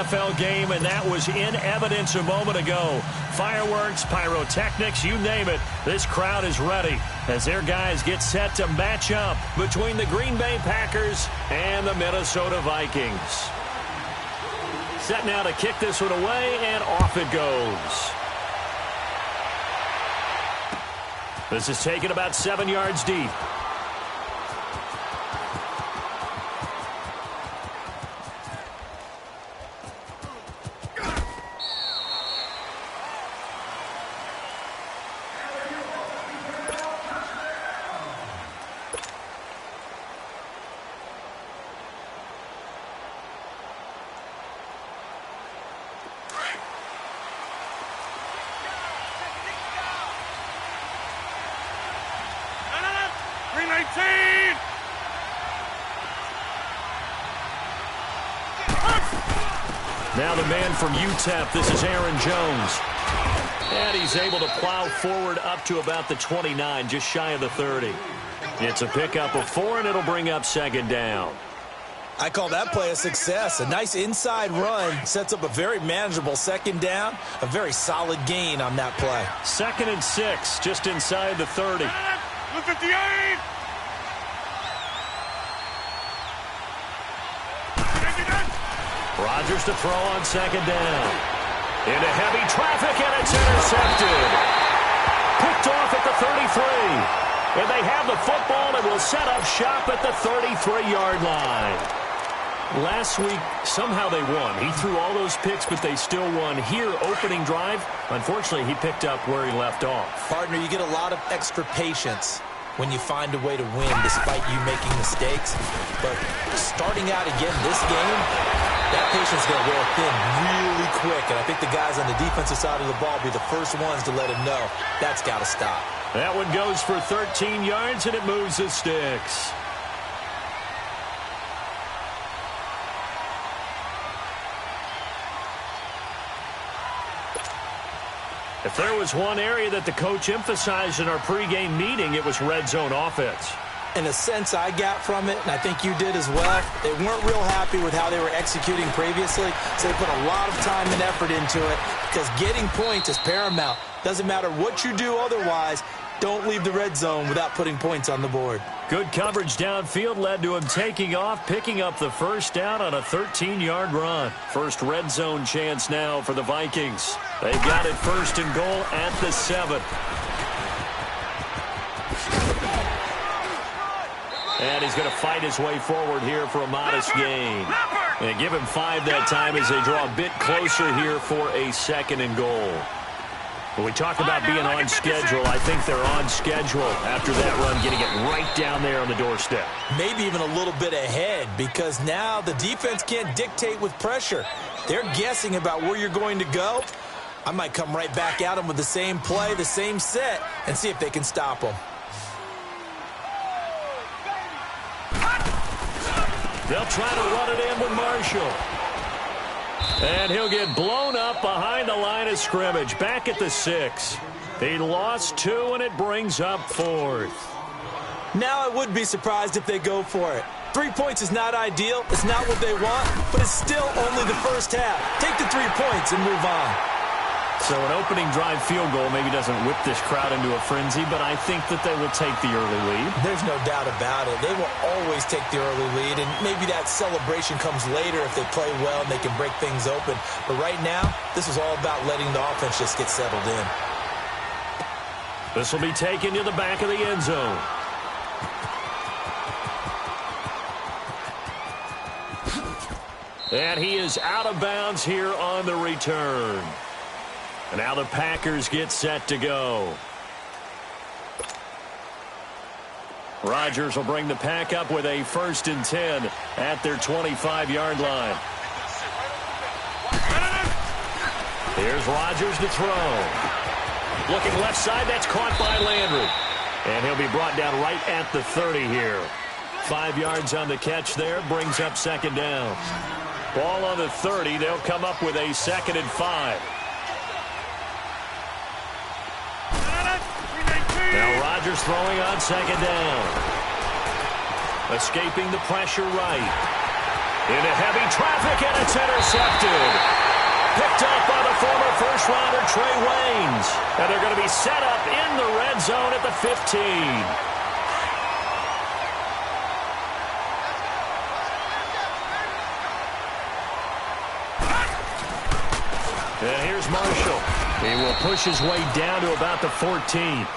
NFL game, and that was in evidence a moment ago. Fireworks, pyrotechnics, you name it. This crowd is ready as their guys get set to match up between the Green Bay Packers and the Minnesota Vikings. Set now to kick this one away, and off it goes. This is taken about 7 yards deep. Now the man from UTEP, this is Aaron Jones. And he's able to plow forward up to about the 29, just shy of the 30. It's a pickup of 4, and it'll bring up second down. I call that play a success. A nice inside run sets up a very manageable second down. A very solid gain on that play. 2nd and 6, just inside the 30. 58! Rodgers to throw on second down. Into heavy traffic, and it's intercepted. Picked off at the 33. And they have the football and will set up shop at the 33-yard line. Last week, somehow they won. He threw all those picks, but they still won. Here, opening drive, unfortunately, he picked up where he left off. Partner, you get a lot of extra patience when you find a way to win despite you making mistakes. But starting out again this game, that patience is going to wear thin really quick. And I think the guys on the defensive side of the ball will be the first ones to let him know that's got to stop. That one goes for 13 yards, and it moves the sticks. If there was one area that the coach emphasized in our pregame meeting, it was red zone offense. In a sense I got from it, and I think you did as well, they weren't real happy with how they were executing previously, so they put a lot of time and effort into it because getting points is paramount. Doesn't matter what you do otherwise, don't leave the red zone without putting points on the board. Good coverage downfield led to him taking off, picking up the first down on a 13-yard run. First red zone chance now for the Vikings. They've got it 1st and goal at the 7. And he's going to fight his way forward here for a modest gain. And give him 5 that time as they draw a bit closer here for a 2nd and goal. When we talk about being on schedule, I think they're on schedule after that run, getting it right down there on the doorstep. Maybe even a little bit ahead because now the defense can't dictate with pressure. They're guessing about where you're going to go. I might come right back at them with the same play, the same set, and see if they can stop them. They'll try to run it in with Marshall. And he'll get blown up behind the line of scrimmage. Back at the 6. He lost 2, and it brings up 4th. Now I would be surprised if they go for it. 3 points is not ideal. It's not what they want, but it's still only the first half. Take the 3 points and move on. So an opening drive field goal maybe doesn't whip this crowd into a frenzy, but I think that they will take the early lead. There's no doubt about it. They will always take the early lead, and maybe that celebration comes later if they play well and they can break things open. But right now, this is all about letting the offense just get settled in. This will be taken to the back of the end zone. And he is out of bounds here on the return. And now the Packers get set to go. Rodgers will bring the pack up with a 1st and 10 at their 25-yard line. Here's Rodgers to throw. Looking left side, that's caught by Landry. And he'll be brought down right at the 30 here. 5 yards on the catch there, brings up 2nd down. Ball on the 30, they'll come up with a 2nd and 5. Now Rodgers throwing on 2nd down. Escaping the pressure right. Into heavy traffic, and it's intercepted. first-rounder Trey Waynes. And they're going to be set up in the red zone at the 15. And here's Marshall. He will push his way down to about the 14.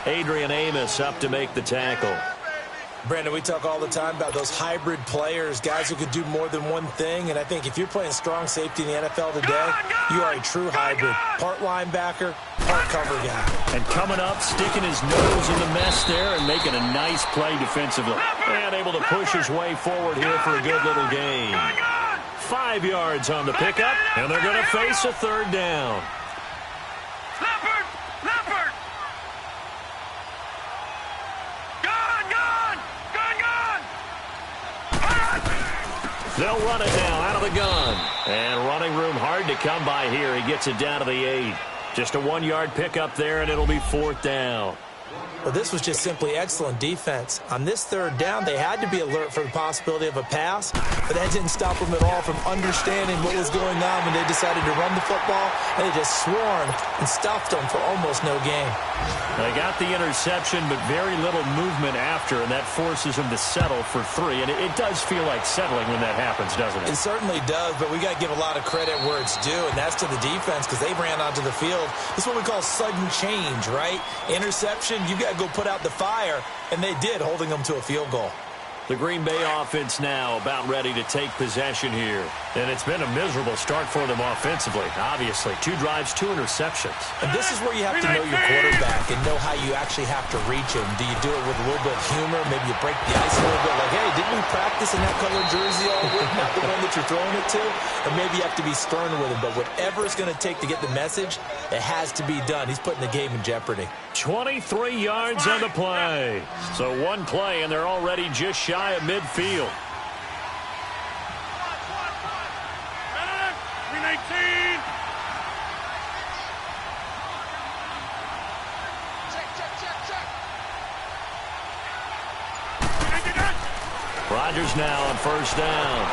Adrian Amos up to make the tackle. Brandon, we talk all the time about those hybrid players, guys who could do more than one thing. And I think if you're playing strong safety in the NFL today, you are a true hybrid. Part linebacker, part cover guy. And coming up, sticking his nose in the mess there and making a nice play defensively. And able to push his way forward here for a good little gain. 5 yards on the pickup, and they're going to face a third down. Leopard! Gun! They'll run it now out of the gun. And running room hard to come by here. He gets it down to the 8. Just a 1-yard pickup there, and it'll be 4th down. Well, this was just simply excellent defense. On this third down, they had to be alert for the possibility of a pass, but that didn't stop them at all from understanding what was going on when they decided to run the football, and they just swarmed and stuffed them for almost no gain. They got the interception, but very little movement after, and that forces them to settle for 3. And it does feel like settling when that happens, doesn't it? It certainly does, but we got to give a lot of credit where it's due, and that's to the defense because they ran onto the field. This is what we call sudden change, right? Interception, you got to go put out the fire, and they did, holding them to a field goal. The Green Bay offense now about ready to take possession here. And it's been a miserable start for them offensively, obviously. 2 drives, 2 interceptions. And this is where you have to know your quarterback and know how you actually have to reach him. Do you do it with a little bit of humor? Maybe you break the ice a little bit. Like, hey, didn't we practice in that colored jersey all week? Not the one that you're throwing it to? Or maybe you have to be stern with him. But whatever it's going to take to get the message, it has to be done. He's putting the game in jeopardy. 23 yards on the play. So 1 play, and they're already just shy of midfield. 319. Rodgers now on first down.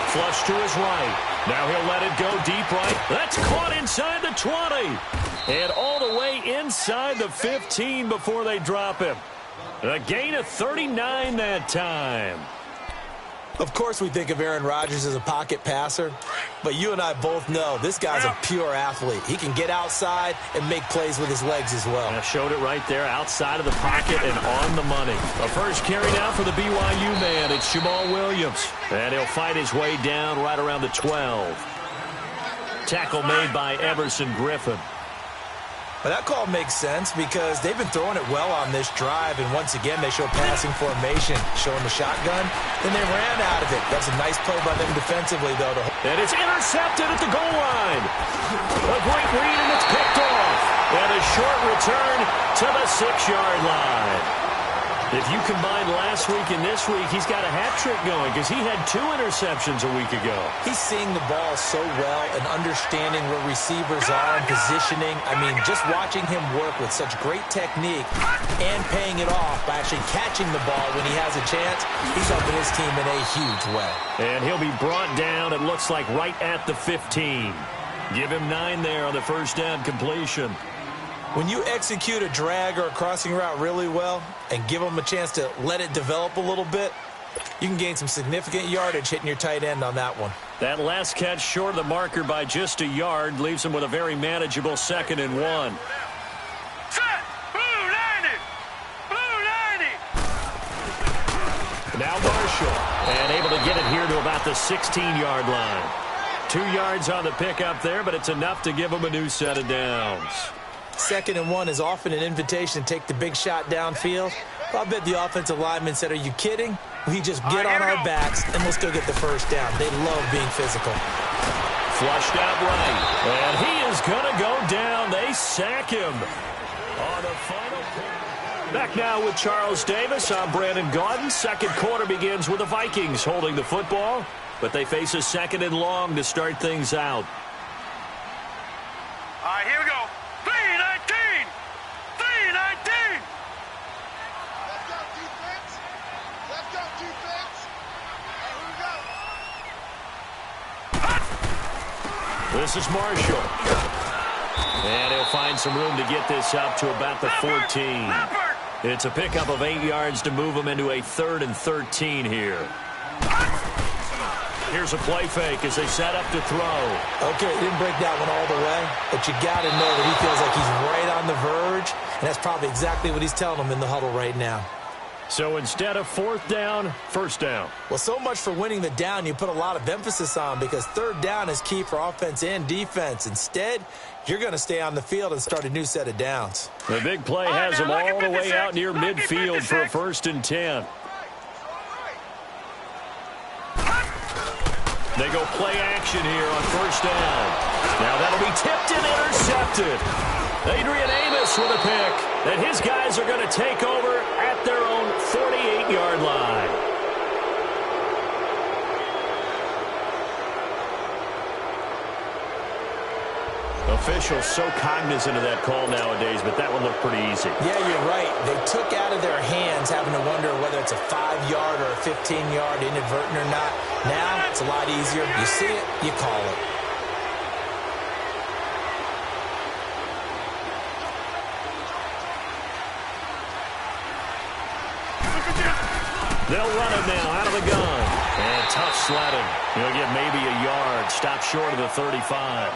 Flush to his right. Now he'll let it go deep right. That's caught inside the 20. And all the way inside the 15 before they drop him. A gain of 39 that time. Of course we think of Aaron Rodgers as a pocket passer, but you and I both know this guy's a pure athlete. He can get outside and make plays with his legs as well. I showed it right there, outside of the pocket and on the money. A first carry now for the BYU man. It's Jamal Williams. And he'll fight his way down right around the 12. Tackle made by Everson Griffin. Well, that call makes sense because they've been throwing it well on this drive, and once again they show passing formation, showing the shotgun. Then they ran out of it. That's a nice play by them defensively, though. And it's intercepted at the goal line. A great read, and it's picked off. And a short return to the 6-yard line. If you combine last week and this week, he's got a hat trick going because he had 2 interceptions a week ago. He's seeing the ball so well and understanding where receivers are and positioning. I mean, just watching him work with such great technique and paying it off by actually catching the ball when he has a chance, he's helping his team in a huge way. And he'll be brought down, it looks like, right at the 15. Give him 9 there on the first down completion. When you execute a drag or a crossing route really well and give them a chance to let it develop a little bit, you can gain some significant yardage hitting your tight end on that one. That last catch short of the marker by just a yard leaves him with a very manageable 2nd and 1. Set! Blue 90! Blue 90! Now Marshall. And able to get it here to about the 16-yard line. 2 yards on the pickup there, but it's enough to give him a new set of downs. 2nd and 1 is often an invitation to take the big shot downfield. Well, I bet the offensive lineman said, are you kidding? We just get on our backs and let's go get the first down. They love being physical. Flushed out right. And he is going to go down. They sack him on the final play. Back now with Charles Davis. I'm Brandon Gaudin. Second quarter begins with the Vikings holding the football, but they face a 2nd and long to start things out. All right, here we go. 319! 319! Let's go, defense. Let's go, defense. All right, here we go. This is Marshall. And he'll find some room to get this up to about the 14. It's a pickup of 8 yards to move him into a 3rd and 13 here. Here's a play fake as they set up to throw. Okay, he didn't break that one all the way, but you got to know that he feels like he's right on the verge, and that's probably exactly what he's telling them in the huddle right now. So instead of 4th down, 1st down. Well, so much for winning the down you put a lot of emphasis on, because 3rd down is key for offense and defense. Instead, you're going to stay on the field and start a new set of downs. The big play has him all the way out near midfield for a 1st and 10. They go play action here on 1st down. Now that'll be tipped and intercepted. Adrian Amos with a pick. And his guys are going to take over at their own 48-yard line. Officials so cognizant of that call nowadays, but that one looked pretty easy. Yeah, you're right. They took out of their hands having to wonder whether it's a 5-yard or a 15-yard inadvertent or not. Now, it's a lot easier. You see it, you call it. They'll run it now out of the gun. And tough sledding. He'll get maybe a yard. Stop short of the 35.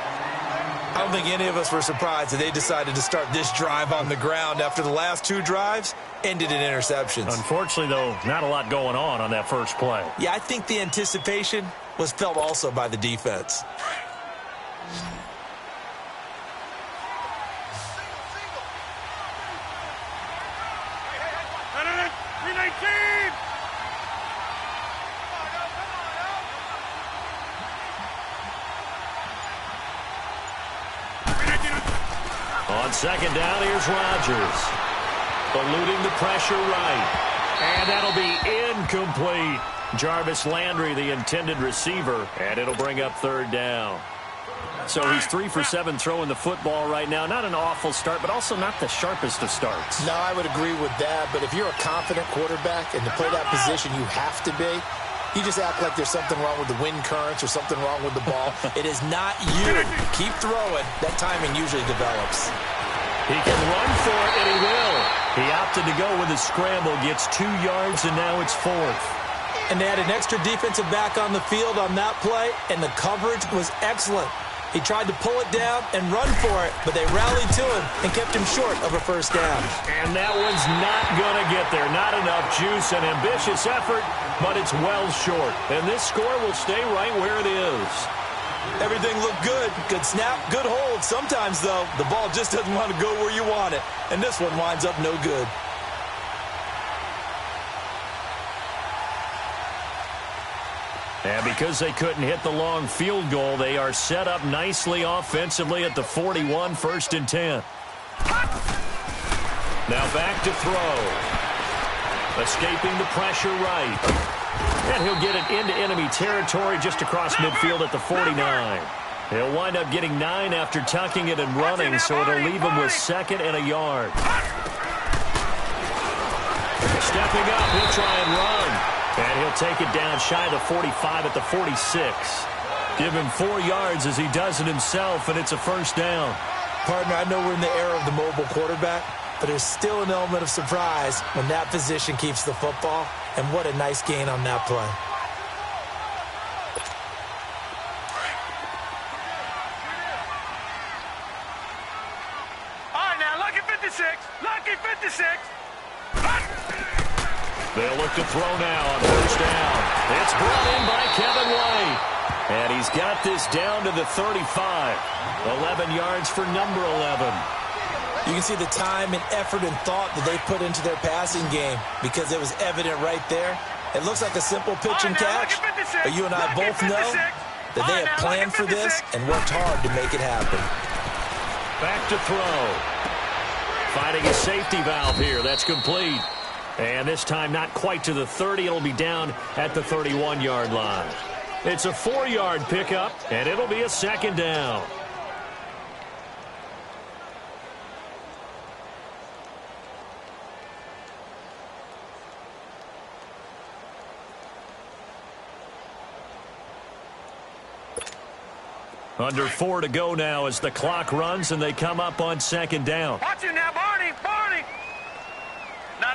I don't think any of us were surprised that they decided to start this drive on the ground after the last 2 drives ended in interceptions. Unfortunately, though, not a lot going on that first play. Yeah, I think the anticipation was felt also by the defense. On 2nd down, here's Rodgers. Eluding the pressure right. And that'll be incomplete. Jarvis Landry, the intended receiver. And it'll bring up 3rd down. So he's 3 for 7 throwing the football right now. Not an awful start, but also not the sharpest of starts. No, I would agree with that. But if you're a confident quarterback and to play that position, you have to be. You just act like there's something wrong with the wind currents or something wrong with the ball. It is not you. Keep throwing. That timing usually develops. He can run for it, and he will. He opted to go with a scramble, gets 2 yards, and now it's 4th. And they had an extra defensive back on the field on that play, and the coverage was excellent. He tried to pull it down and run for it, but they rallied to him and kept him short of a 1st down. And that one's not going to get there. Not enough juice, an ambitious effort, but it's well short. And this score will stay right where it is. Everything looked good. Good snap, good hold. Sometimes, though, the ball just doesn't want to go where you want it. And this one winds up no good. And because they couldn't hit the long field goal, they are set up nicely offensively at the 41, 1st and 10. Now back to throw. Escaping the pressure right. And he'll get it into enemy territory just across midfield at the 49. He'll wind up getting 9 after tucking it and running, so it'll leave him with 2nd and a yard. Stepping up, he'll try and run. And he'll take it down shy of the 45 at the 46. Give him 4 yards as he does it himself, and it's a 1st down. Partner, I know we're in the era of the mobile quarterback, but there's still an element of surprise when that position keeps the football, and what a nice gain on that play. All right, now, lucky 56. Lucky 56. They'll look to throw now on 1st down. It's brought in by Kevin White. And he's got this down to the 35. 11 yards for number 11. You can see the time and effort and thought that they put into their passing game because it was evident right there. It looks like a simple pitch and catch, but you and I both know that they have planned for this and worked hard to make it happen. Back to throw. Finding a safety valve here. That's complete. And this time not quite to the 30. It'll be down at the 31-yard line. It's a 4-yard pickup, and it'll be a 2nd down. Under 4 to go now as the clock runs and they come up on second down. Watch it now, Barney. Barney. No.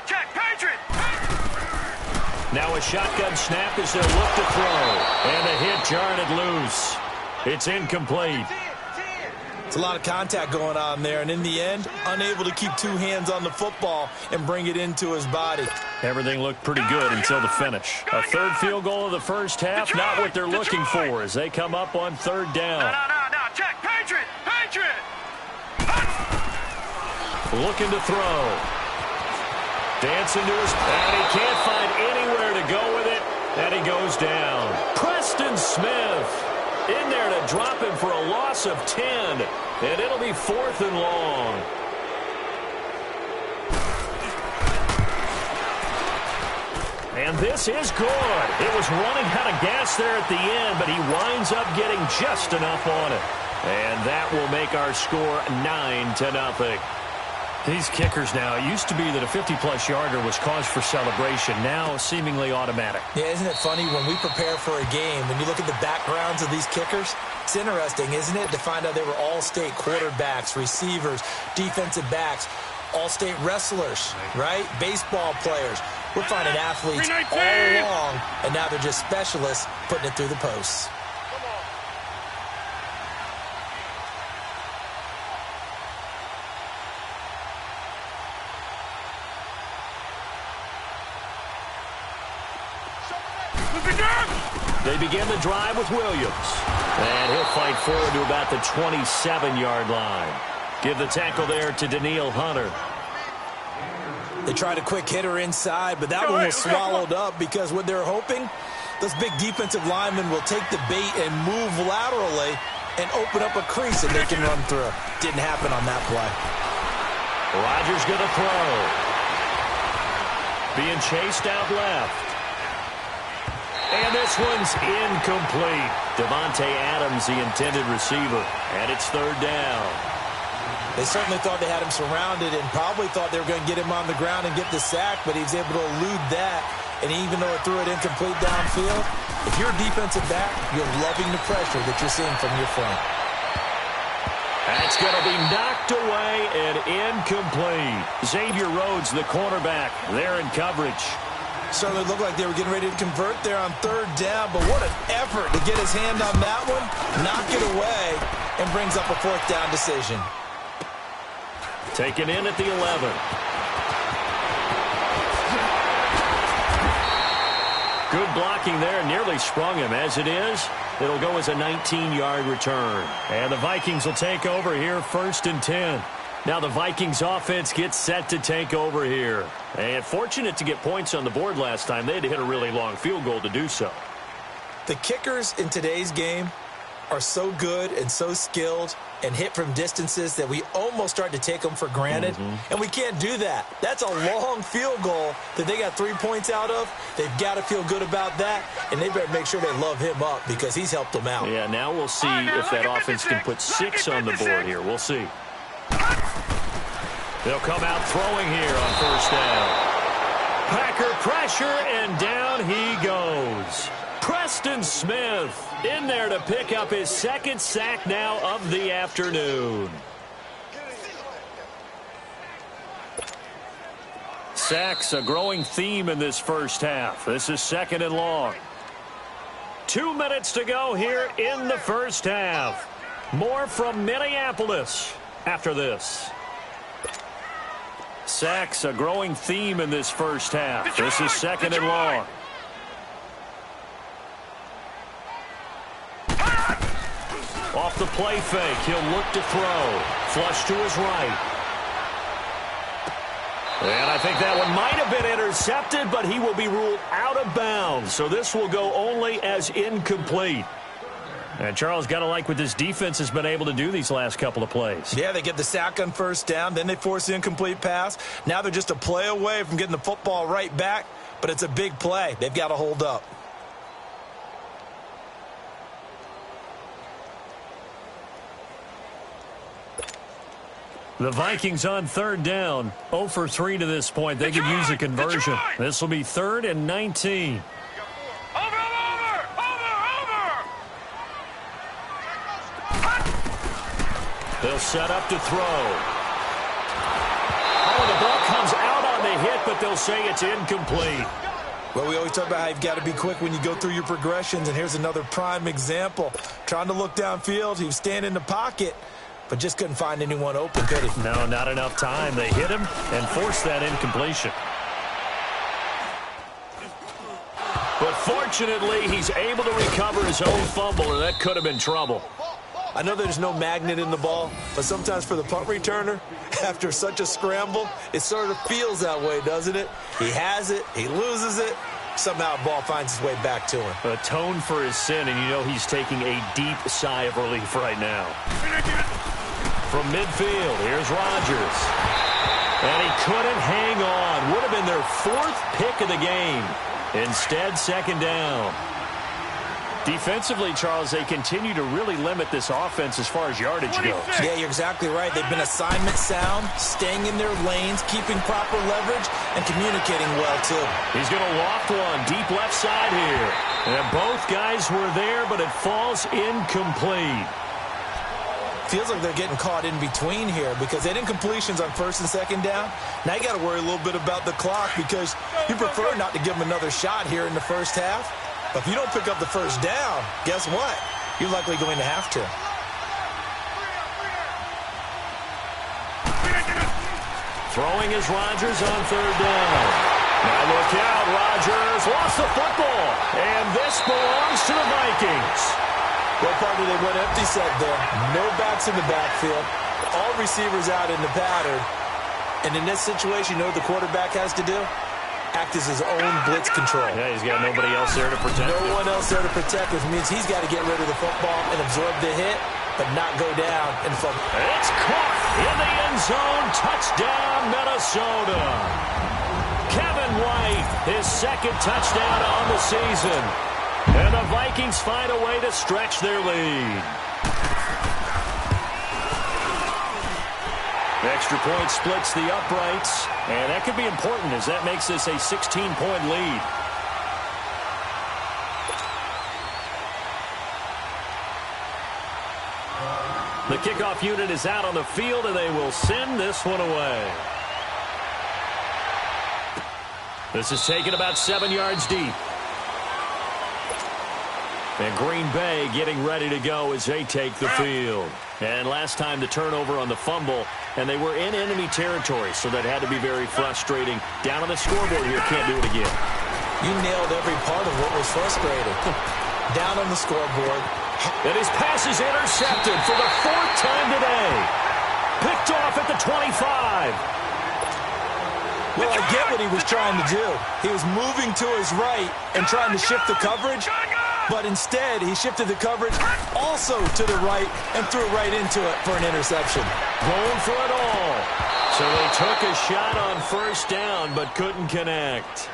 Check. Patriot. Now a shotgun snap as they look to throw. And a hit jarred it loose. It's incomplete. It's a lot of contact going on there, and in the end, unable to keep two hands on the football and bring it into his body. Everything looked pretty good until the finish. A third field goal of the first half, not what they're looking for as they come up on third down. No. Check. Patriot. Looking to throw. Dancing to his and he can't find anywhere to go with it, and he goes down. Preston Smith in there to drop him for a loss of 10, and it'll be 4th and long. And this is good. It was running out of gas there at the end, but he winds up getting just enough on it. And that will make our score 9-0. These kickers now, it used to be that a 50-plus yarder was cause for celebration. Now seemingly automatic. Yeah, isn't it funny when we prepare for a game, when you look at the backgrounds of these kickers, it's interesting, isn't it, to find out they were all-state quarterbacks, receivers, defensive backs, all-state wrestlers, right? Baseball players. We're finding athletes all along, and now they're just specialists putting it through the posts. They begin the drive with Williams. And he'll fight forward to about the 27-yard line. Give the tackle there to Daniil Hunter. They tried a quick hitter inside, but that one was swallowed up because what they're hoping, those big defensive linemen will take the bait and move laterally and open up a crease that they can run through. Didn't happen on that play. Rodgers going to throw. Being chased out left. And this one's incomplete. Devontae Adams, the intended receiver. And it's third down. They certainly thought they had him surrounded and probably thought they were going to get him on the ground and get the sack, but he was able to elude that. And even though it threw it incomplete downfield, if you're a defensive back, you're loving the pressure that you're seeing from your front. That's going to be knocked away and incomplete. Xavier Rhodes, the cornerback, there in coverage. Certainly looked like they were getting ready to convert there on third down, but what an effort to get his hand on that one, knock it away, and brings up a fourth down decision. Taken in at the 11. Good blocking there, nearly sprung him. As it is, it'll go as a 19-yard return. And the Vikings will take over here, 1st and 10. Now the Vikings offense gets set to take over here. And fortunate to get points on the board last time. They had to hit a really long field goal to do so. The kickers in today's game are so good and so skilled and hit from distances that we almost start to take them for granted. And we can't do that. That's a long field goal that they got 3 points out of. They've got to feel good about that, and they better make sure they love him up because he's helped them out. Yeah, now we'll see if that offense can put 6 on the board here. We'll see. They'll come out throwing here on first down. Packer pressure, and down he goes. Preston Smith in there to pick up his 2nd sack now of the afternoon. Sacks, a growing theme in this first half. This is 2nd and long. 2 minutes to go here in the first half. More from Minneapolis after this. Sacks, a growing theme in this first half. This is 2nd and long. Off the play fake, he'll look to throw. Flush to his right. And I think that one might have been intercepted, but he will be ruled out of bounds. So this will go only as incomplete. And Charles, got to like what this defense has been able to do these last couple of plays. Yeah, they get the sack on first down, then they force the incomplete pass. Now they're just a play away from getting the football right back, but it's a big play. They've got to hold up. The Vikings on third down, 0 for 3 to this point. They could use a conversion. This will be 3rd and 19. They'll set up to throw. Oh, the ball comes out on the hit, but they'll say it's incomplete. Well, we always talk about how you've got to be quick when you go through your progressions, and here's another prime example. Trying to look downfield, he was standing in the pocket, but just couldn't find anyone open, could he? No, not enough time. They hit him and forced that incompletion. But fortunately, he's able to recover his own fumble, and that could have been trouble. I know there's no magnet in the ball, but sometimes for the punt returner, after such a scramble, it sort of feels that way, doesn't it? He has it, he loses it, somehow the ball finds its way back to him. Atone for his sin, and you know he's taking a deep sigh of relief right now. From midfield, here's Rodgers. And he couldn't hang on. Would have been their 4th pick of the game. Instead, 2nd down. Defensively, Charles, they continue to really limit this offense as far as yardage goes. Yeah, you're exactly right. They've been assignment sound, staying in their lanes, keeping proper leverage, and communicating well, too. He's going to loft one deep left side here. And both guys were there, but it falls incomplete. Feels like they're getting caught in between here because they didn't completions on 1st and 2nd down. Now you got to worry a little bit about the clock because you prefer not to give them another shot here in the first half. But if you don't pick up the 1st down, guess what? You're likely going to have to. Throwing is Rodgers on 3rd down. Now look out, Rodgers lost the football. And this belongs to the Vikings. Well, partner, they went empty set there. No backs in the backfield. All receivers out in the pattern. And in this situation, you know what the quarterback has to do? Act as his own blitz control. Yeah, he's got nobody else there to protect him. No one else there to protect, which means he's got to get rid of the football and absorb the hit, but not go down and fumble. It's caught in the end zone. Touchdown, Minnesota. Kevin White, his 2nd touchdown on the season. And the Vikings find a way to stretch their lead. Extra point splits the uprights, and that could be important as that makes this a 16-point lead. The kickoff unit is out on the field, and they will send this one away. This is taken about 7 yards deep. And Green Bay getting ready to go as they take the field. And last time the turnover on the fumble, and they were in enemy territory, so that had to be very frustrating. Down on the scoreboard here, can't do it again. You nailed every part of what was frustrating. Down on the scoreboard. And his pass is intercepted for the 4th time today. Picked off at the 25. Well, I get what he was trying to do. He was moving to his right and trying to shift the coverage. But instead, he shifted the coverage also to the right and threw right into it for an interception. Going for it all. So they took a shot on 1st down, but couldn't connect.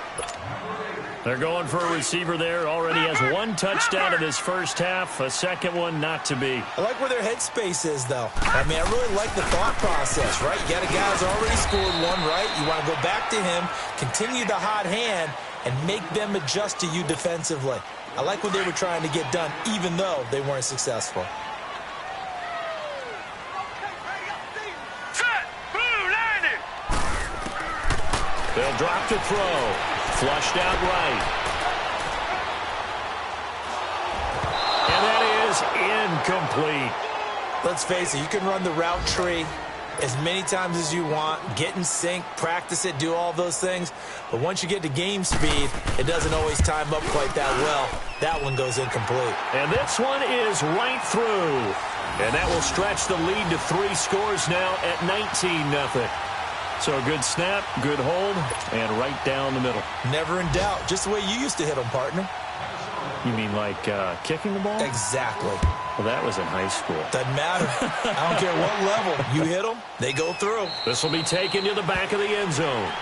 They're going for a receiver there. Already has 1 touchdown in his 1st half. A 2nd one not to be. I like where their headspace is, though. I mean, I really like the thought process, right? You got a guy who's already scored 1, right? You want to go back to him, continue the hot hand, and make them adjust to you defensively. I like what they were trying to get done, even though they weren't successful. Set. Blue landing. They'll drop to throw. Flushed out right. And that is incomplete. Let's face it, you can run the route tree as many times as you want, get in sync, practice it, do all those things. But once you get to game speed, it doesn't always time up quite that well. That one goes incomplete. And this one is right through. And that will stretch the lead to 3 scores now at 19-0. So a good snap, good hold, and right down the middle. Never in doubt. Just the way you used to hit them, partner. You mean like kicking the ball? Exactly. Well, that was in high school. Doesn't matter. I don't care what level. You hit them, they go through. This will be taken to the back of the end zone.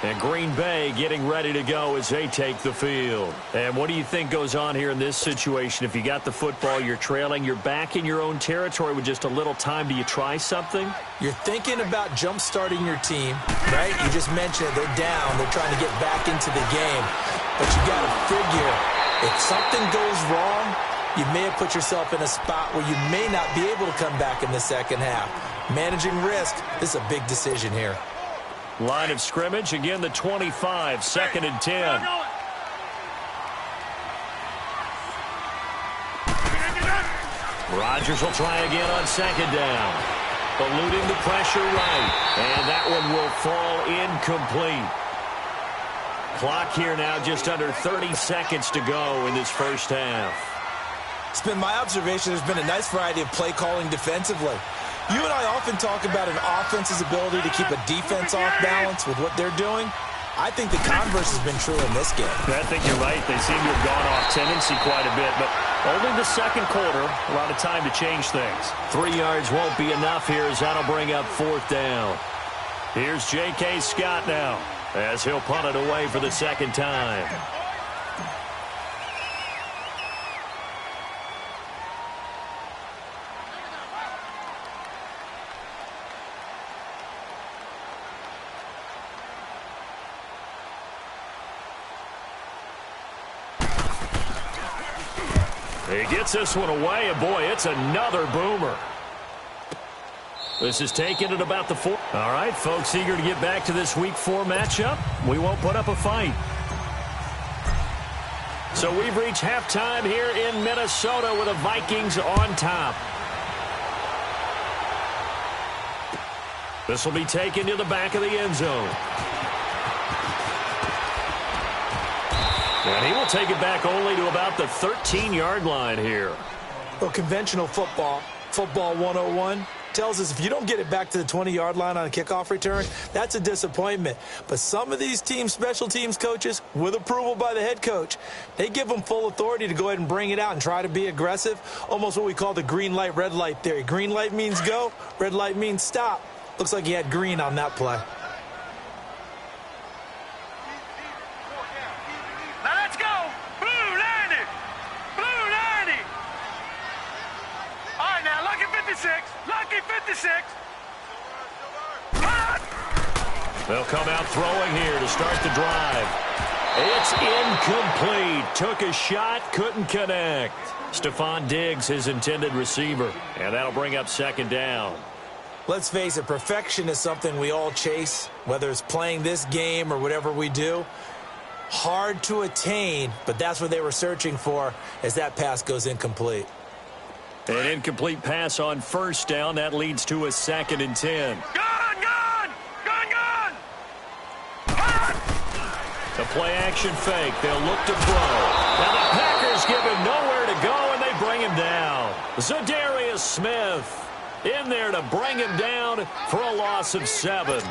And Green Bay getting ready to go as they take the field. And what do you think goes on here in this situation? If you got the football, you're trailing, you're back in your own territory with just a little time. Do you try something? You're thinking about jump-starting your team, right? You just mentioned it. They're down. They're trying to get back into the game. But you got to figure, if something goes wrong, you may have put yourself in a spot where you may not be able to come back in the second half. Managing risk, this is a big decision here. Line of scrimmage, again the 25, 2nd and 10. Rodgers will try again on 2nd down. Eluding the pressure right. And that one will fall incomplete. Clock here now just under 30 seconds to go in this first half. It's been my observation there's been a nice variety of play calling defensively. You and I often talk about an offense's ability to keep a defense off balance with what they're doing. I think the converse has been true in this game. I think you're right. They seem to have gone off tendency quite a bit, but only the second quarter, a lot of time to change things. 3 yards won't be enough here as that'll bring up 4th down. Here's J.K. Scott now as he'll punt it away for the second time. He gets this one away, and boy, it's another boomer. This is taken at about the 4. All right, folks, eager to get back to this Week 4 matchup. We won't put up a fight. So we've reached halftime here in Minnesota with the Vikings on top. This will be taken to the back of the end zone. And he will take it back only to about the 13-yard line here. Well, conventional football 101, tells us if you don't get it back to the 20-yard line on a kickoff return, that's a disappointment. But some of these teams, special teams coaches, with approval by the head coach, they give them full authority to go ahead and bring it out and try to be aggressive, almost what we call the green light, red light theory. Green light means go, red light means stop. Looks like he had green on that play. Lucky 56. They'll come out throwing here to start the drive. It's incomplete. Took a shot, couldn't connect. Stephon Diggs, his intended receiver. And that'll bring up 2nd down. Let's face it, perfection is something we all chase, whether it's playing this game or whatever we do. Hard to attain, but that's what they were searching for as that pass goes incomplete. An incomplete pass on 1st down. That leads to a 2nd and 10. Gone! The play-action fake. They'll look to throw. Now the Packers give him nowhere to go, and they bring him down. Zadarius Smith in there to bring him down for a loss of 7.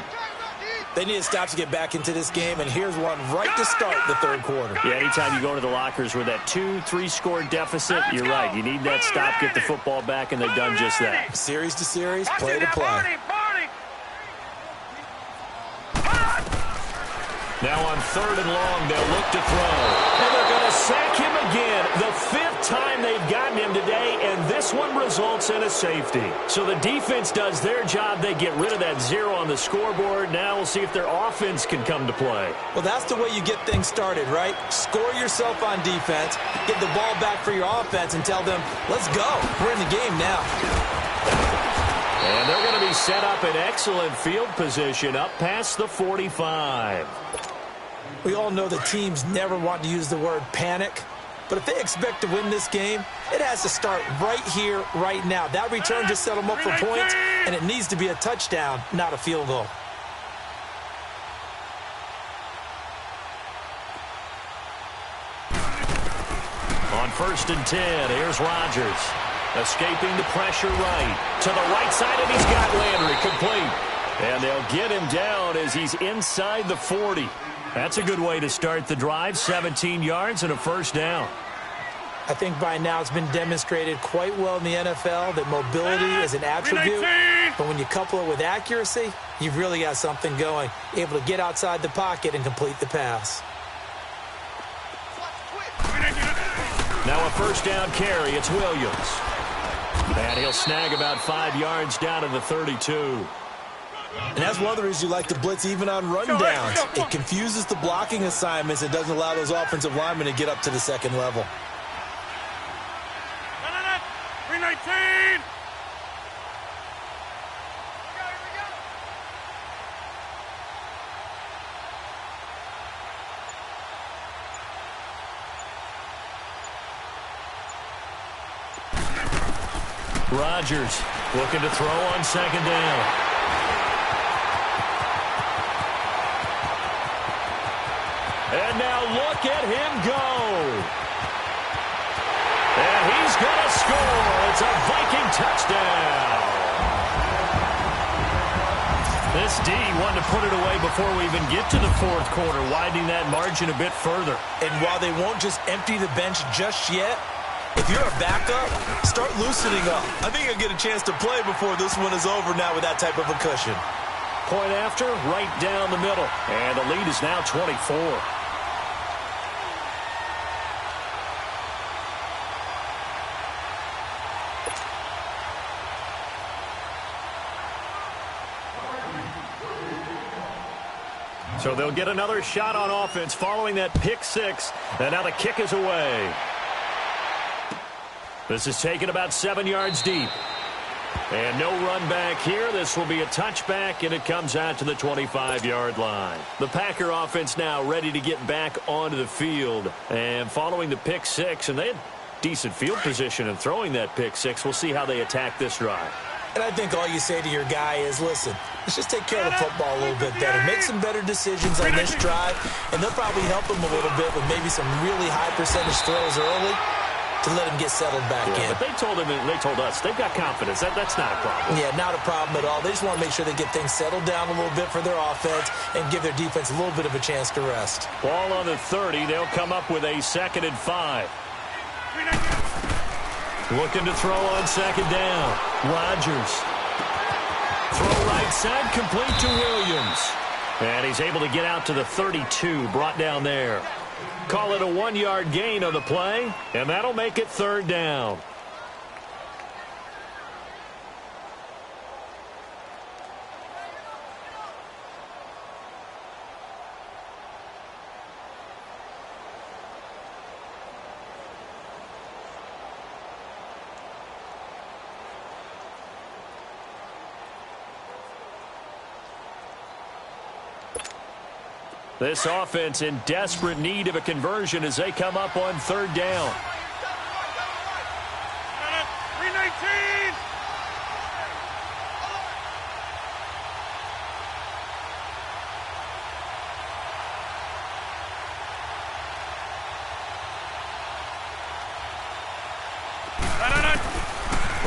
They need to stop to get back into this game, and here's one right to start the 3rd quarter. Yeah, anytime you go to the lockers with that 2-3 score deficit, you're right. You need that stop, get the football back, and they've done just that. Series to series, play to play. Now on 3rd and long, they'll look to throw. And they're going to sack him again. The 5th time they've gotten him today, and this one results in a safety. So the defense does their job. They get rid of that 0 on the scoreboard. Now we'll see if their offense can come to play. Well, that's the way you get things started, right? Score yourself on defense, get the ball back for your offense, and tell them, let's go. We're in the game now. And they're going to be set up in excellent field position up past the 45. We all know that teams never want to use the word panic, but if they expect to win this game, it has to start right here, right now. That return just set them up for points, and it needs to be a touchdown, not a field goal. On 1st and 10, here's Rodgers. Escaping the pressure right. To the right side, and he's got Landry complete. And they'll get him down as he's inside the 40. That's a good way to start the drive. 17 yards and a 1st down. I think by now it's been demonstrated quite well in the NFL that mobility is an attribute. But when you couple it with accuracy, you've really got something going. Able to get outside the pocket and complete the pass. Now a 1st down carry. It's Williams. And he'll snag about 5 yards down to the 32. And that's one of the reasons you like to blitz even on rundowns. It confuses the blocking assignments and doesn't allow those offensive linemen to get up to the 2nd level. 319! Rodgers looking to throw on second down. And now look at him go. And he's going to score. It's a Viking touchdown. This D wanted to put it away before we even get to the fourth quarter, widening that margin a bit further. And while they won't just empty the bench just yet, if you're a backup, start loosening up. I think you'll get a chance to play before this one is over now with that type of a cushion. Point after, right down the middle. And the lead is now 24. So they'll get another shot on offense following that pick six. And now the kick is away. This is taken about 7 yards deep. And no run back here. This will be a touchback, and it comes out to the 25-yard line. The Packer offense now ready to get back onto the field. And following the pick six, and they had decent field position in throwing that pick six. We'll see how they attack this drive. And I think all you say to your guy is, listen, let's just take care of the football a little bit better. Make some better decisions on this drive, and they'll probably help him a little bit with maybe some really high percentage throws early to let him get settled back in. But they told him, and they told us, they've got confidence. That's not a problem. Yeah, not a problem at all. They just want to make sure they get things settled down a little bit for their offense and give their defense a little bit of a chance to rest. Ball on the 30. They'll come up with a 2nd and 5. Looking to throw on second down. Rodgers. Throw right side, complete to Williams. And he's able to get out to the 32, brought down there. Call it a 1-yard gain on the play, and that'll make it 3rd down. This offense in desperate need of a conversion as they come up on 3rd down. 319!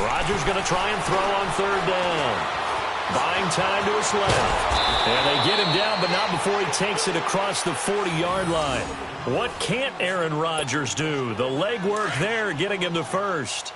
Rodgers going to try and throw on 3rd down. Buying time to his left. And they get him down, but not before he takes it across the 40-yard line. What can't Aaron Rodgers do? The legwork there getting him the first.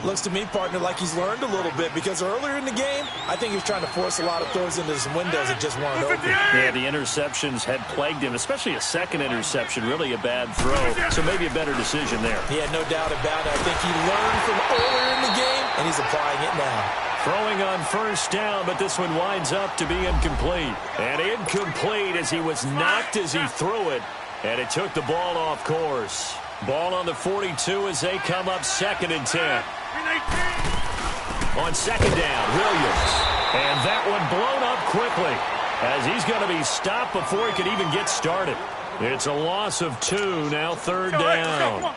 Looks to me, partner, like he's learned a little bit because earlier in the game, I think he was trying to force a lot of throws into some windows that just weren't open. Yeah, the interceptions had plagued him, especially a second interception, really a bad throw. So maybe a better decision there. Yeah, no doubt about it. I think he learned from earlier in the game, and he's applying it now. Throwing on 1st down, but this one winds up to be incomplete. And incomplete as he was knocked as he threw it, and it took the ball off course. Ball on the 42 as they come up 2nd and 10. On 2nd down, Williams. And that one blown up quickly as he's going to be stopped before he could even get started. It's a loss of 2, now 3rd down.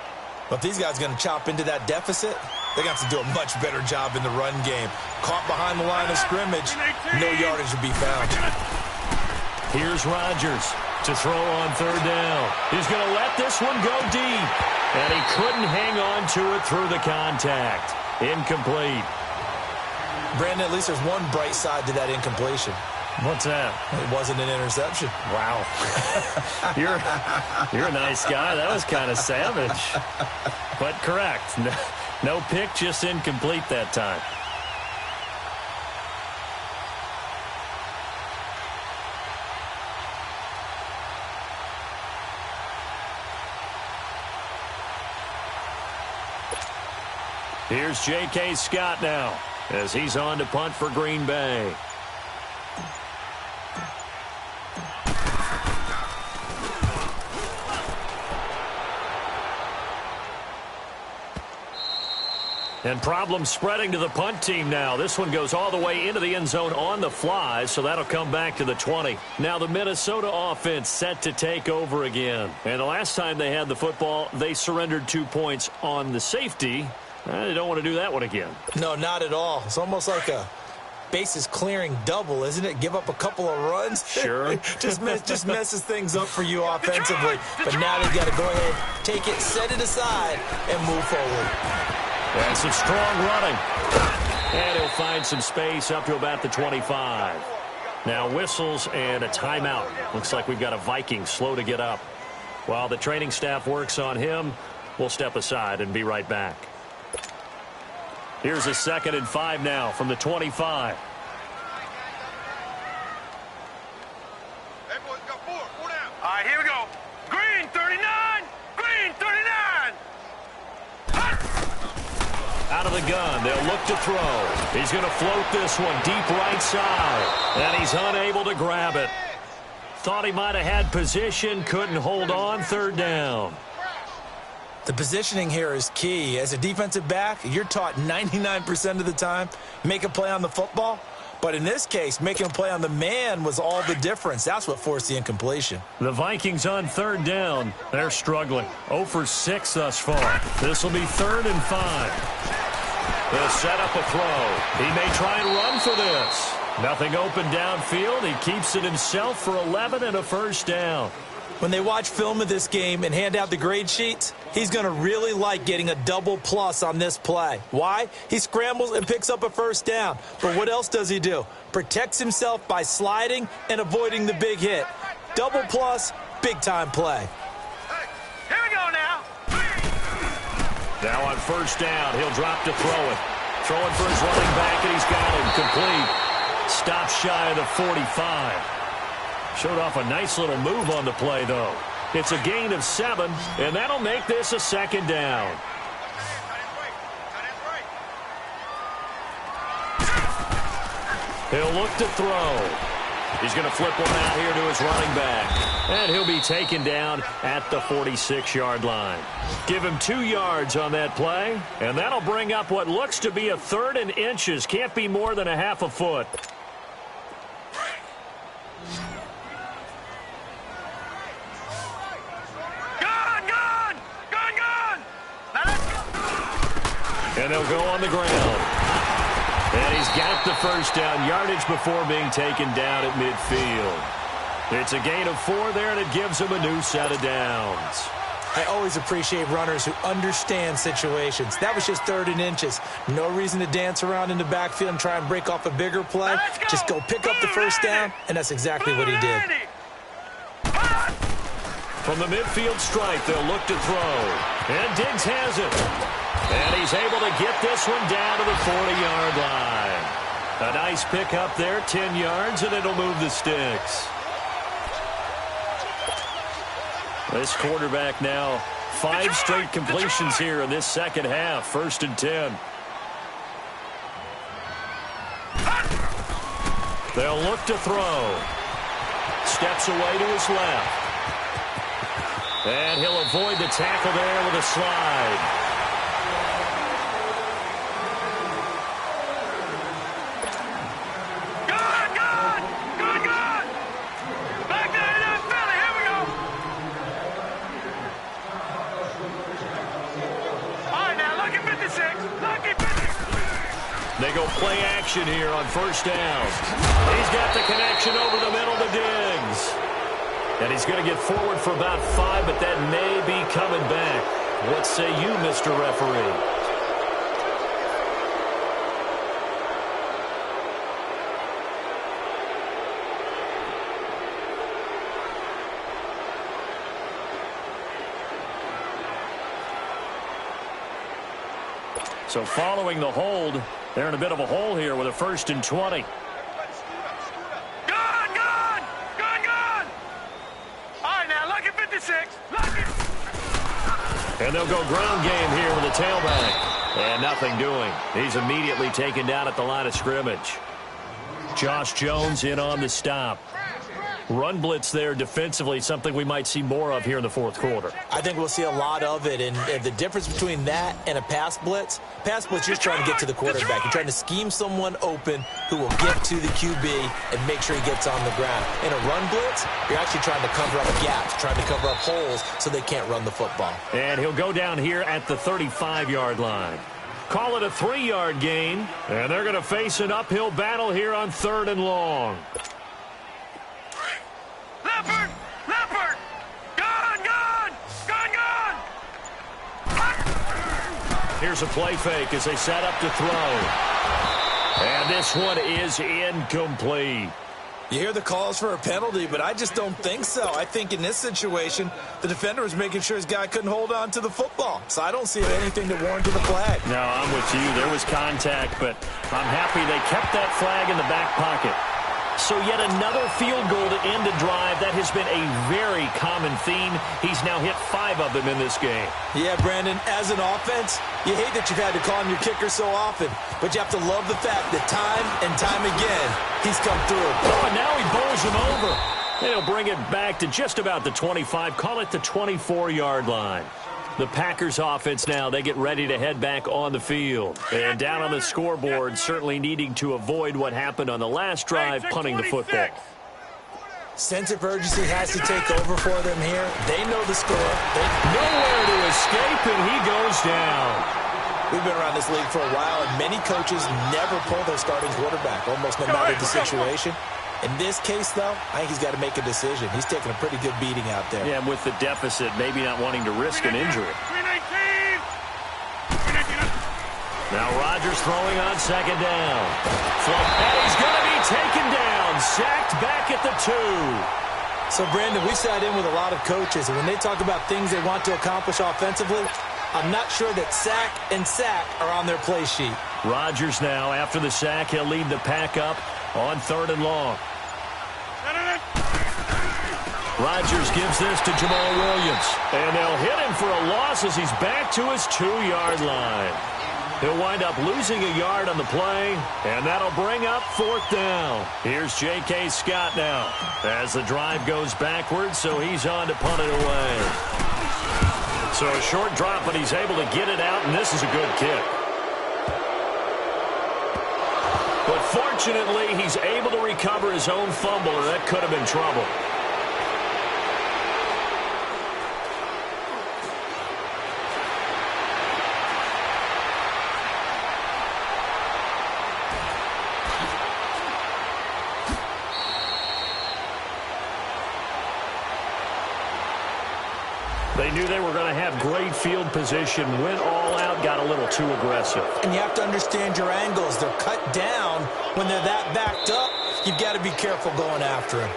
But if these guys are going to chop into that deficit, they got to do a much better job in the run game. Caught behind the line of scrimmage, no yardage to be found. Here's Rodgers to throw on 3rd down. He's going to let this one go deep. And he couldn't hang on to it through the contact. Incomplete. Brandon, at least there's one bright side to that incompletion. What's that? It wasn't an interception. Wow. You're a nice guy. That was kind of savage. But correct. No pick, just incomplete that time. Here's J.K. Scott now as he's on to punt for Green Bay. And problems spreading to the punt team now. This one goes all the way into the end zone on the fly, so that'll come back to the 20. Now the Minnesota offense set to take over again. And the last time they had the football, they surrendered 2 points on the safety. They don't want to do that one again. No, not at all. It's almost like a bases clearing double, isn't it? Give up a couple of runs. Sure. just messes things up for you offensively. But now they've got to go ahead, take it, set it aside, and move forward. And some strong running. And he'll find some space up to about the 25. Now whistles and a timeout. Looks like we've got a Viking slow to get up. While the training staff works on him, we'll step aside and be right back. Here's a 2nd and 5 now from the 25. All right, here we go. Green 39. Green 39. Out of the gun, they'll look to throw. He's going to float this one deep right side. And he's unable to grab it. Thought he might have had position, couldn't hold on, 3rd down. The positioning here is key. As a defensive back, you're taught 99% of the time, make a play on the football. But in this case, making a play on the man was all the difference. That's what forced the incompletion. The Vikings on 3rd down. They're struggling. 0 for 6 thus far. This will be 3rd and 5. They'll set up a throw. He may try and run for this. Nothing open downfield. He keeps it himself for 11 and a 1st down. When they watch film of this game and hand out the grade sheets, he's going to really like getting a double plus on this play. Why? He scrambles and picks up a 1st down. But what else does he do? Protects himself by sliding and avoiding the big hit. Double plus, big-time play. Here we go now. Now on 1st down, he'll drop to throw it. Throwing for his running back, and he's got him complete. Stop shy of the 45. Showed off a nice little move on the play, though. It's a gain of 7, and that'll make this a 2nd down. He'll look to throw. He's going to flip one out here to his running back. And he'll be taken down at the 46-yard line. Give him 2 yards on that play, and that'll bring up what looks to be a 3rd and inches. Can't be more than a half a foot. And they'll go on the ground. And he's got the 1st down yardage before being taken down at midfield. It's a gain of 4 there, and it gives him a new set of downs. I always appreciate runners who understand situations. That was just 3rd and inches. No reason to dance around in the backfield and try and break off a bigger play. Just go pick up the 1st down, and that's exactly what he did. From the midfield stripe, they'll look to throw. And Diggs has it. And he's able to get this one down to the 40-yard line. A nice pick up there, 10 yards, and it'll move the sticks. This quarterback now, 5 straight completions here in this 2nd half, 1st and 10. They'll look to throw. Steps away to his left. And he'll avoid the tackle there with a slide. They go play action here on 1st down. He's got the connection over the middle to Diggs. And he's going to get forward for about 5, but that may be coming back. What say you, Mr. Referee? So following the hold, they're in a bit of a hole here with a 1st and 20. And they'll go ground game here with a tailback. And nothing doing. He's immediately taken down at the line of scrimmage. Josh Jones in on the stop. Run blitz there defensively, something we might see more of here in the fourth quarter. I think we'll see a lot of it, and the difference between that and a pass blitz, you're trying to get to the quarterback. You're trying to scheme someone open who will get to the QB and make sure he gets on the ground. In a run blitz, you're actually trying to cover up gaps, trying to cover up holes so they can't run the football. And he'll go down here at the 35-yard line. Call it a 3-yard gain, and they're going to face an uphill battle here on 3rd and long. Leopard! Leopard! Gone! Here's a play fake as they set up to throw. And this one is incomplete. You hear the calls for a penalty, but I just don't think so. I think in this situation, the defender was making sure his guy couldn't hold on to the football. So I don't see anything that warranted the flag. No, I'm with you. There was contact, but I'm happy they kept that flag in the back pocket. So yet another field goal to end a drive. That has been a very common theme. He's now hit 5 of them in this game. Yeah, Brandon, as an offense, you hate that you've had to call him your kicker so often, but you have to love the fact that time and time again, he's come through. Oh, and now he bowls him over. They'll bring it back to just about the 25. Call it the 24-yard line. The Packers offense now, they get ready to head back on the field. And down on the scoreboard, certainly needing to avoid what happened on the last drive, punting the football. Sense of urgency has to take over for them here. They know the score. Nowhere to escape, and he goes down. We've been around this league for a while, and many coaches never pull their starting quarterback, almost no matter the situation. In this case, though, I think he's got to make a decision. He's taking a pretty good beating out there. Yeah, and with the deficit, maybe not wanting to risk an injury. Now Rodgers throwing on 2nd down. And he's going to be taken down, sacked back at the 2. So, Brandon, we sat in with a lot of coaches, and when they talk about things they want to accomplish offensively, I'm not sure that sack and sack are on their play sheet. Rodgers now, after the sack, he'll lead the pack up on 3rd and long. Rodgers gives this to Jamal Williams. And they'll hit him for a loss as he's back to his 2-yard line. He'll wind up losing a yard on the play, and that'll bring up 4th down. Here's J.K. Scott now as the drive goes backwards, so he's on to punt it away. So a short drop, but he's able to get it out, and this is a good kick. But fortunately, he's able to recover his own fumble, or that could have been trouble. They knew they were going to have great field position, went all out, got a little too aggressive. And you have to understand your angles. They're cut down. When they're that backed up, you've got to be careful going after him.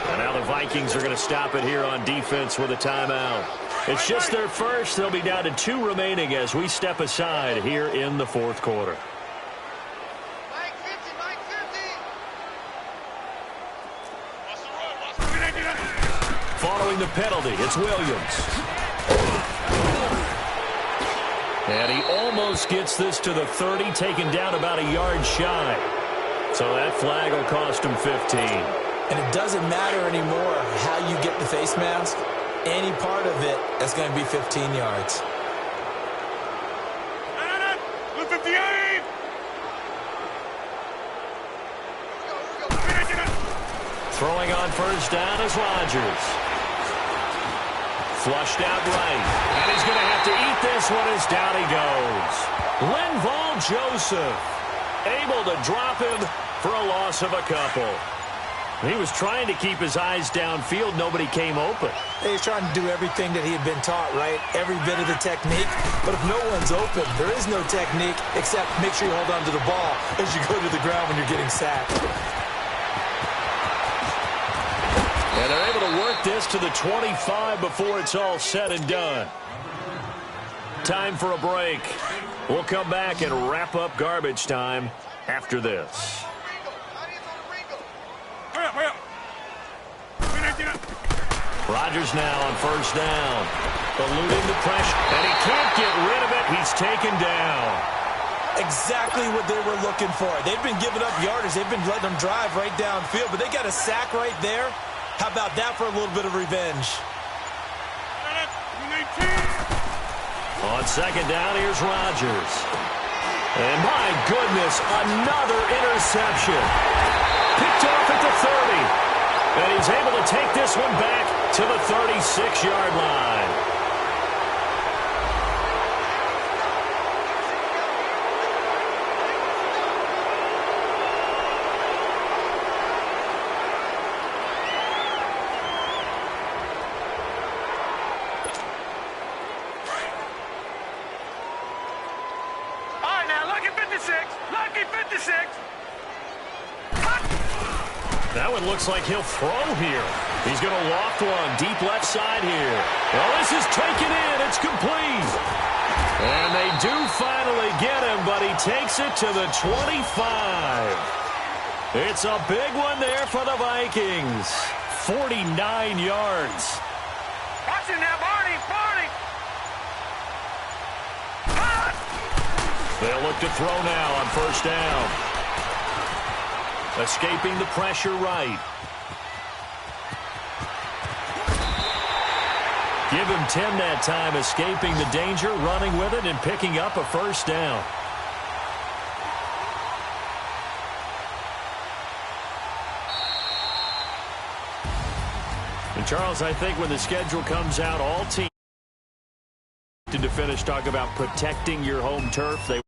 And now the Vikings are going to stop it here on defense with a timeout. It's just their first. They'll be down to 2 remaining as we step aside here in the 4th quarter. Following the penalty, it's Williams. And he almost gets this to the 30, taken down about a yard shy. So that flag will cost him 15. And it doesn't matter anymore how you get the face mask. Any part of it, that's going to be 15 yards. Throwing on 1st down is Rodgers. Flushed out right. And he's going to have to eat this one as down he goes. Linval Joseph able to drop him for a loss of a couple. He was trying to keep his eyes downfield. Nobody came open. He's trying to do everything that he had been taught, right? Every bit of the technique. But if no one's open, there is no technique except make sure you hold on to the ball as you go to the ground when you're getting sacked. And they're able to work this to the 25 before it's all said and done. Time for a break. We'll come back and wrap up garbage time after this. Rodgers now on 1st down. Eluding the pressure. And he can't get rid of it. He's taken down. Exactly what they were looking for. They've been giving up yardage. They've been letting them drive right downfield, but they got a sack right there. How about that for a little bit of revenge? On second down, here's Rodgers. And my goodness, another interception. Picked off at the 30. And he's able to take this one back to the 36-yard line. That one looks like he'll throw here. He's going to loft one deep left side here. Well, this is taken in. It's complete. And they do finally get him, but he takes it to the 25. It's a big one there for the Vikings. 49 yards. Watch him now, Barney. Barney. They'll look to throw now on first down. Escaping the pressure right. Give him 10 that time, escaping the danger, running with it, and picking up a first down. And Charles, I think when the schedule comes out, all teams to finish talk about protecting your home turf. They